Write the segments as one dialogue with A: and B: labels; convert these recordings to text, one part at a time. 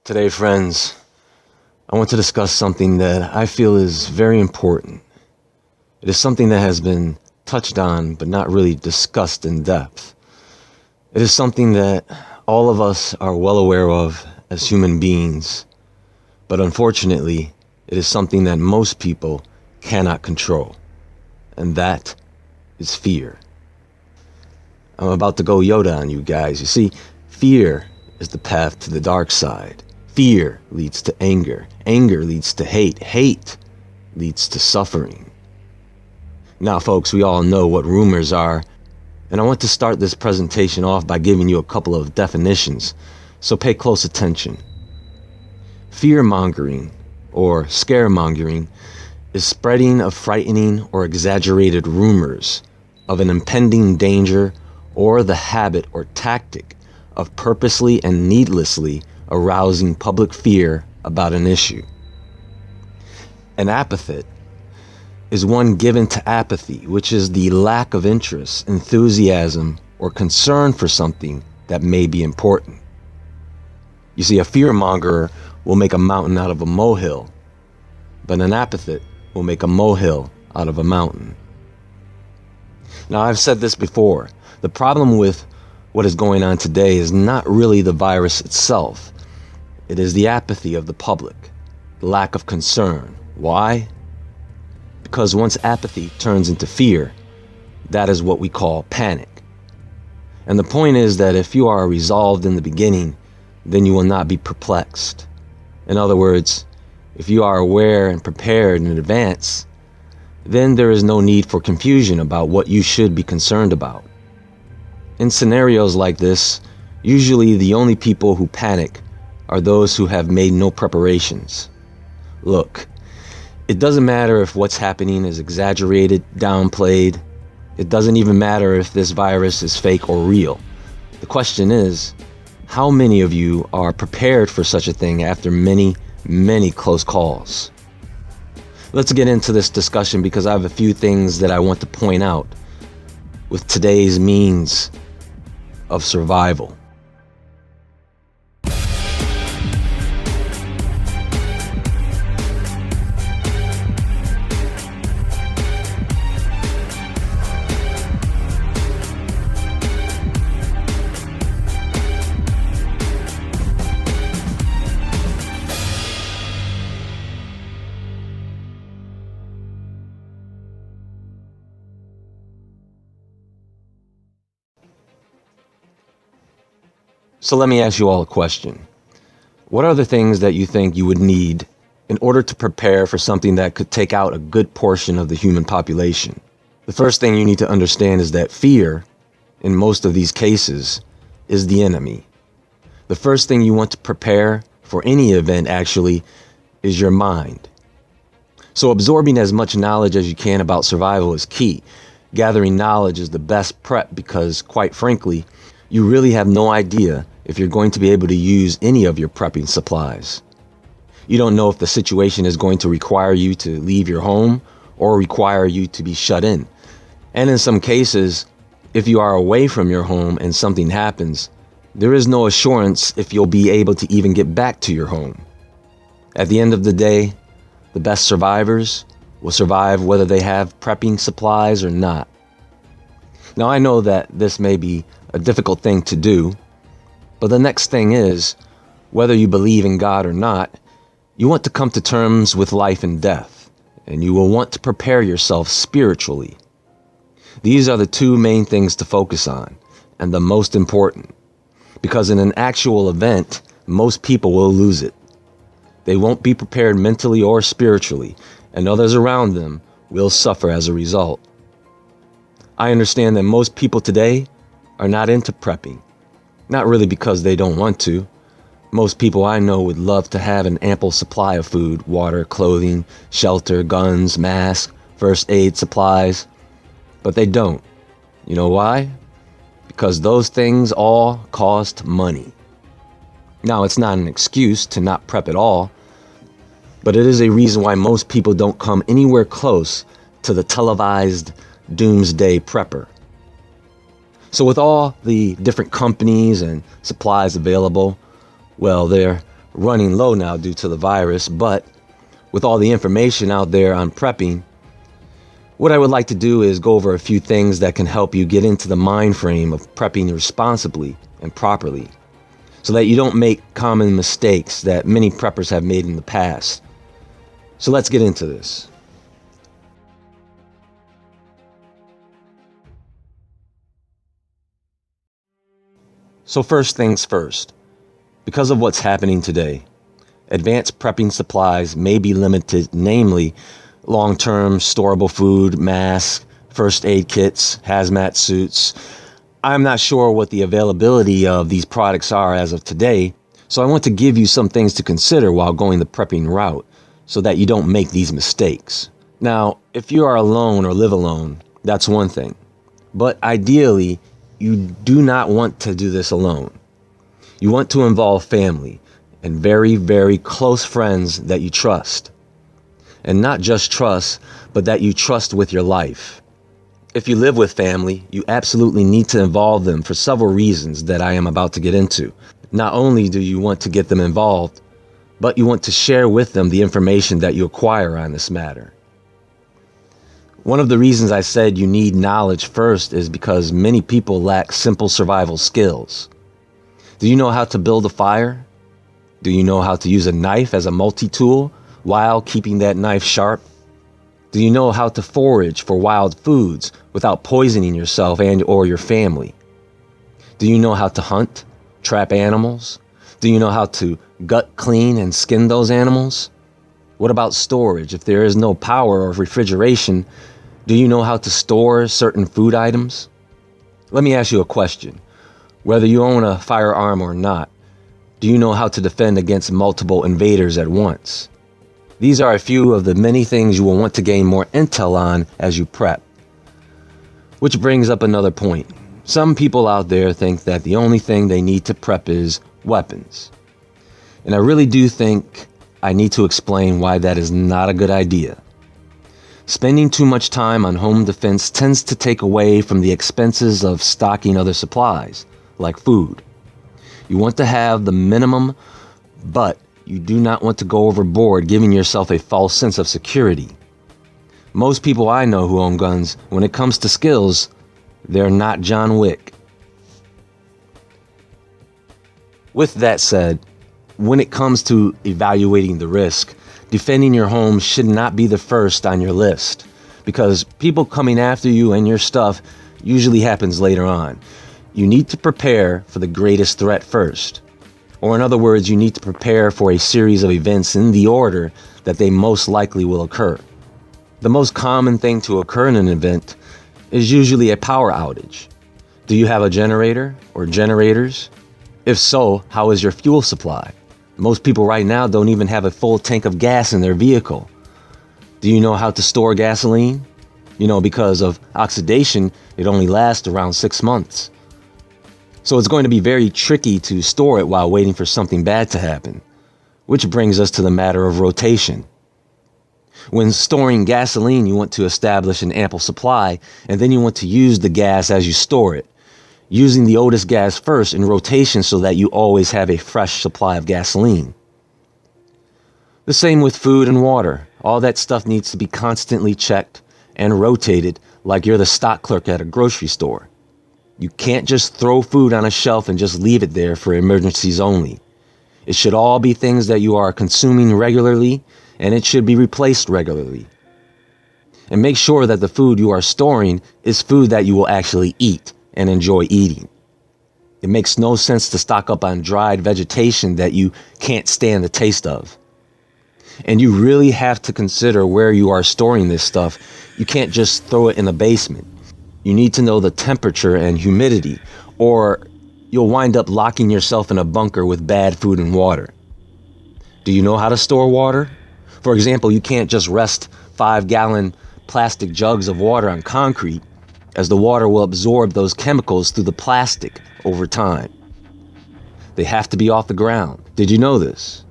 A: Today, friends, I want to discuss something that I feel is very important. It is something that has been touched on, but not really discussed in depth. It is something that all of us are well aware of as human beings, but unfortunately, it is something that most people cannot control, and that is fear. I'm about to go Yoda on you guys. You see, fear is the path to the dark side. Fear leads to anger. Anger leads to hate. Hate leads to suffering. Now, folks, we all know what rumors are, and I want to start this presentation off by giving you a couple of definitions, so pay close attention. Fear-mongering, or scaremongering, is spreading of frightening or exaggerated rumors of an impending danger or the habit or tactic of purposely and needlessly arousing public fear about an issue. An epithet is one given to apathy, which is the lack of interest, enthusiasm, or concern for something that may be important. You see, a fearmonger will make a mountain out of a molehill, but an epithet will make a molehill out of a mountain. Now, I've said this before. The problem with what is going on today is not really the virus itself. It is the apathy of the public, the lack of concern. Why? Because once apathy turns into fear, that is what we call panic. And the point is that if you are resolved in the beginning, then you will not be perplexed. In other words, if you are aware and prepared in advance, then there is no need for confusion about what you should be concerned about. In scenarios like this, usually the only people who panic are those who have made no preparations. Look, it doesn't matter if what's happening is exaggerated, downplayed. It doesn't even matter if this virus is fake or real. The question is, how many of you are prepared for such a thing after many, many close calls? Let's get into this discussion because I have a few things that I want to point out with today's means of survival. So let me ask you all a question. What are the things that you think you would need in order to prepare for something that could take out a good portion of the human population? The first thing you need to understand is that fear, in most of these cases, is the enemy. The first thing you want to prepare for any event, actually, is your mind. So absorbing as much knowledge as you can about survival is key. Gathering knowledge is the best prep because, quite frankly, you really have no idea if you're going to be able to use any of your prepping supplies. You don't know if the situation is going to require you to leave your home or require you to be shut in. And in some cases, if you are away from your home and something happens, there is no assurance if you'll be able to even get back to your home. At the end of the day, the best survivors will survive whether they have prepping supplies or not. Now, I know that this may be a difficult thing to do, but the next thing is, whether you believe in God or not, you want to come to terms with life and death, and you will want to prepare yourself spiritually. These are the two main things to focus on, and the most important, because in an actual event, most people will lose it. They won't be prepared mentally or spiritually, and others around them will suffer as a result. I understand that most people today are not into prepping. Not really because they don't want to. Most people I know would love to have an ample supply of food, water, clothing, shelter, guns, masks, first aid supplies. But they don't. You know why? Because those things all cost money. Now, it's not an excuse to not prep at all, but it is a reason why most people don't come anywhere close to the televised doomsday prepper. So with all the different companies and supplies available, well, they're running low now due to the virus, but with all the information out there on prepping, what I would like to do is go over a few things that can help you get into the mind frame of prepping responsibly and properly, so that you don't make common mistakes that many preppers have made in the past. So let's get into this. So first things first, because of what's happening today, advanced prepping supplies may be limited, namely long-term storable food, masks, first aid kits, hazmat suits. I'm not sure what the availability of these products are as of today, so I want to give you some things to consider while going the prepping route so that you don't make these mistakes. Now, if you are alone or live alone, that's one thing, but ideally, you do not want to do this alone. You want to involve family and very, very close friends that you trust. And not just trust, but that you trust with your life. If you live with family, you absolutely need to involve them for several reasons that I am about to get into. Not only do you want to get them involved, but you want to share with them the information that you acquire on this matter. One of the reasons I said you need knowledge first is because many people lack simple survival skills. Do you know how to build a fire? Do you know how to use a knife as a multi-tool while keeping that knife sharp? Do you know how to forage for wild foods without poisoning yourself and or your family? Do you know how to hunt, trap animals? Do you know how to gut clean and skin those animals? What about storage? If there is no power or refrigeration, do you know how to store certain food items? Let me ask you a question. Whether you own a firearm or not, do you know how to defend against multiple invaders at once? These are a few of the many things you will want to gain more intel on as you prep. Which brings up another point. Some people out there think that the only thing they need to prep is weapons. And I really do think I need to explain why that is not a good idea. Spending too much time on home defense tends to take away from the expenses of stocking other supplies, like food. You want to have the minimum, but you do not want to go overboard, giving yourself a false sense of security. Most people I know who own guns, when it comes to skills, they're not John Wick. With that said, when it comes to evaluating the risk, defending your home should not be the first on your list, because people coming after you and your stuff usually happens later on. You need to prepare for the greatest threat first. Or in other words, you need to prepare for a series of events in the order that they most likely will occur. The most common thing to occur in an event is usually a power outage. Do you have a generator or generators? If so, how is your fuel supply? Most people right now don't even have a full tank of gas in their vehicle. Do you know how to store gasoline? Because of oxidation, it only lasts around 6 months. So it's going to be very tricky to store it while waiting for something bad to happen. Which brings us to the matter of rotation. When storing gasoline, you want to establish an ample supply, and then you want to use the gas as you store it, using the oldest gas first in rotation so that you always have a fresh supply of gasoline. The same with food and water. All that stuff needs to be constantly checked and rotated like you're the stock clerk at a grocery store. You can't just throw food on a shelf and just leave it there for emergencies only. It should all be things that you are consuming regularly, and it should be replaced regularly. And make sure that the food you are storing is food that you will actually eat and enjoy eating. It makes no sense to stock up on dried vegetation that you can't stand the taste of. And you really have to consider where you are storing this stuff. You can't just throw it in the basement. You need to know the temperature and humidity, or you'll wind up locking yourself in a bunker with bad food and water. Do you know how to store water? For example, you can't just rest 5-gallon plastic jugs of water on concrete, as the water will absorb those chemicals through the plastic over time. They have to be off the ground. Did you know this?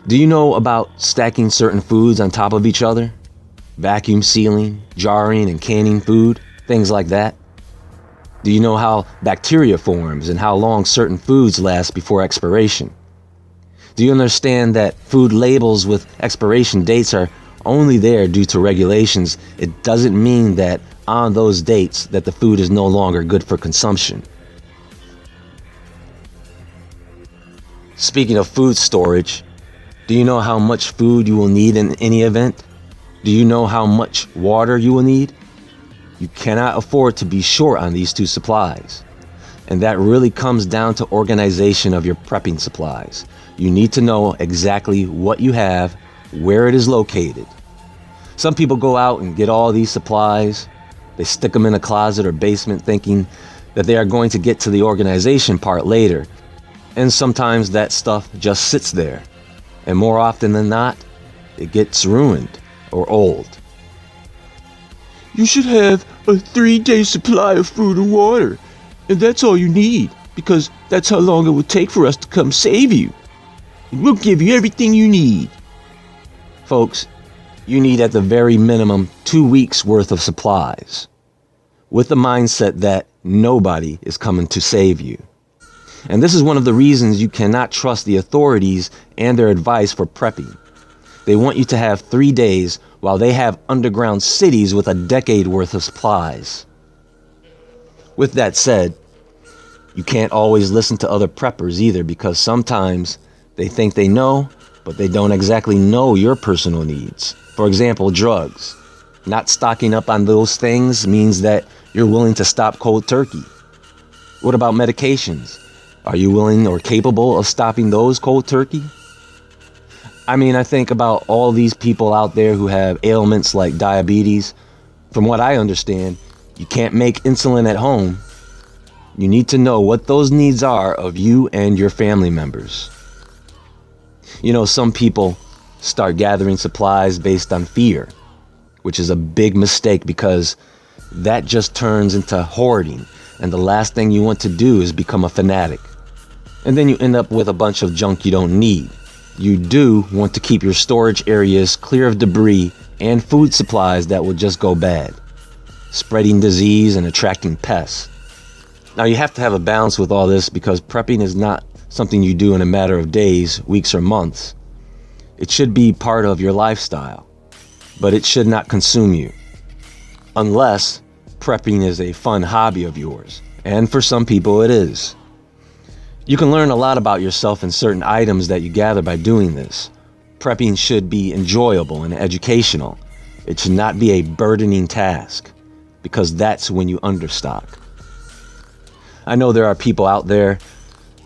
A: Do you know about stacking certain foods on top of each other? Vacuum sealing, jarring and canning food, things like that. Do you know how bacteria forms and how long certain foods last before expiration? Do you understand that food labels with expiration dates are only there due to regulations? It doesn't mean that on those dates that the food is no longer good for consumption. Speaking of food storage, do you know how much food you will need in any event? Do you know how much water you will need? You cannot afford to be short on these two supplies. And that really comes down to organization of your prepping supplies. You need to know exactly what you have, where it is located. Some people go out and get all these supplies. They stick them in a closet or basement thinking that they are going to get to the organization part later. And sometimes that stuff just sits there. And more often than not, it gets ruined or old. You should have a 3-day supply of food and water. And that's all you need, because that's how long it would take for us to come save you. And we'll give you everything you need. Folks, you need at the very minimum 2 weeks worth of supplies, with the mindset that nobody is coming to save you. And this is one of the reasons you cannot trust the authorities and their advice for prepping. They want you to have 3 days while they have underground cities with a decade worth of supplies. With that said, you can't always listen to other preppers either, because sometimes they think they know, but they don't exactly know your personal needs. For example, drugs. Not stocking up on those things means that you're willing to stop cold turkey. What about medications? Are you willing or capable of stopping those cold turkey? I mean, I think about all these people out there who have ailments like diabetes. From what I understand, you can't make insulin at home. You need to know what those needs are of you and your family members. You know, some people start gathering supplies based on fear, which is a big mistake, because that just turns into hoarding, and the last thing you want to do is become a fanatic. And then you end up with a bunch of junk you don't need. You do want to keep your storage areas clear of debris and food supplies that will just go bad, spreading disease and attracting pests. Now, you have to have a balance with all this, because prepping is not something you do in a matter of days, weeks, or months. It should be part of your lifestyle, but it should not consume you. Unless prepping is a fun hobby of yours, and for some people it is. You can learn a lot about yourself and certain items that you gather by doing this. Prepping should be enjoyable and educational. It should not be a burdening task, because that's when you understock. I know there are people out there,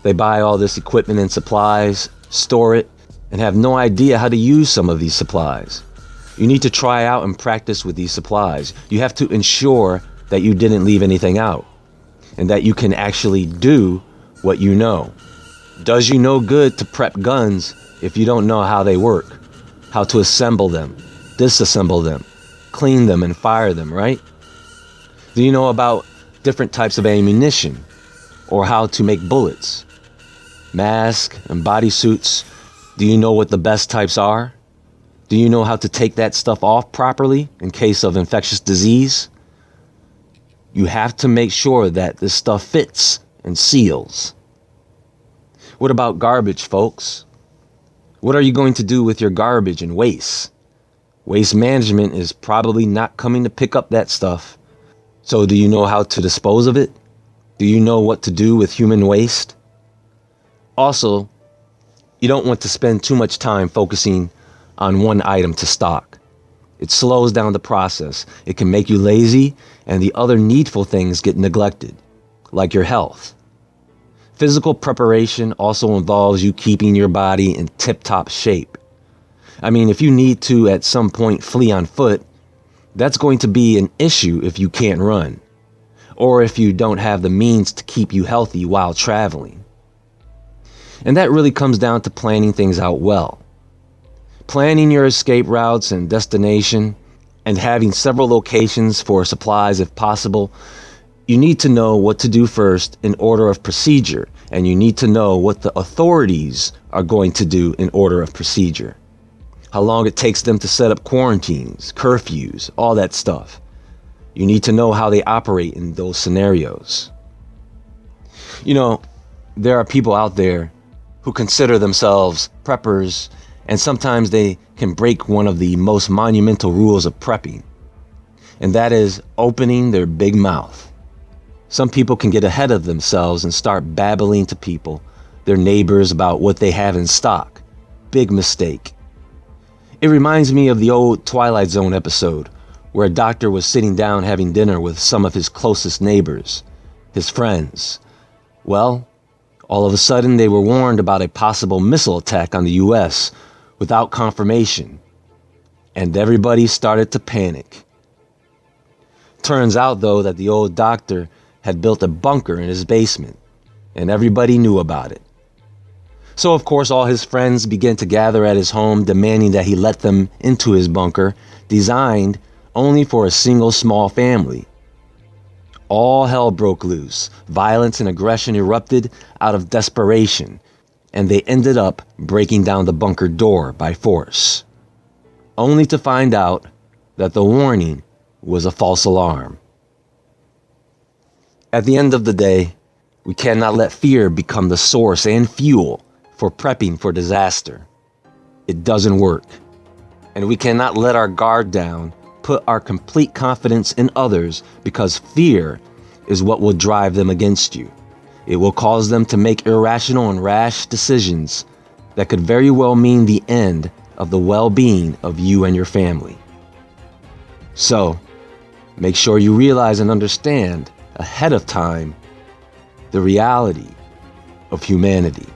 A: they buy all this equipment and supplies, store it, and have no idea how to use some of these supplies. You need to try out and practice with these supplies. You have to ensure that you didn't leave anything out, and that you can actually do what you know. Does you no good to prep guns if you don't know how they work, how to assemble them, disassemble them, clean them, and fire them, right? Do you know about different types of ammunition, or how to make bullets, masks, and bodysuits? Do you know what the best types are? Do you know how to take that stuff off properly in case of infectious disease? You have to make sure that this stuff fits and seals. What about garbage, folks? What are you going to do with your garbage and waste? Waste management is probably not coming to pick up that stuff. So do you know how to dispose of it? Do you know what to do with human waste? Also, you don't want to spend too much time focusing on one item to stock. It slows down the process. It can make you lazy, and the other needful things get neglected, like your health. Physical preparation also involves you keeping your body in tip-top shape. I mean, if you need to at some point flee on foot, that's going to be an issue if you can't run, or if you don't have the means to keep you healthy while traveling. And that really comes down to planning things out well. Planning your escape routes and destination, and having several locations for supplies if possible. You need to know what to do first in order of procedure, and you need to know what the authorities are going to do in order of procedure. How long it takes them to set up quarantines, curfews, all that stuff. You need to know how they operate in those scenarios. You know, there are people out there who consider themselves preppers, and sometimes they can break one of the most monumental rules of prepping, and that is opening their big mouth. Some people can get ahead of themselves and start babbling to people, their neighbors, about what they have in stock. Big mistake. It reminds me of the old Twilight Zone episode where a doctor was sitting down having dinner with some of his closest neighbors, his friends. Well, all of a sudden they were warned about a possible missile attack on the US without confirmation, and everybody started to panic. Turns out, though, that the old doctor had built a bunker in his basement, and everybody knew about it. So, of course, all his friends began to gather at his home, demanding that he let them into his bunker, designed only for a single small family. All hell broke loose. Violence and aggression erupted out of desperation, and they ended up breaking down the bunker door by force, only to find out that the warning was a false alarm. At the end of the day, we cannot let fear become the source and fuel for prepping for disaster. It doesn't work. And we cannot let our guard down, put our complete confidence in others, because fear is what will drive them against you. It will cause them to make irrational and rash decisions that could very well mean the end of the well-being of you and your family. So, make sure you realize and understand ahead of time the reality of humanity.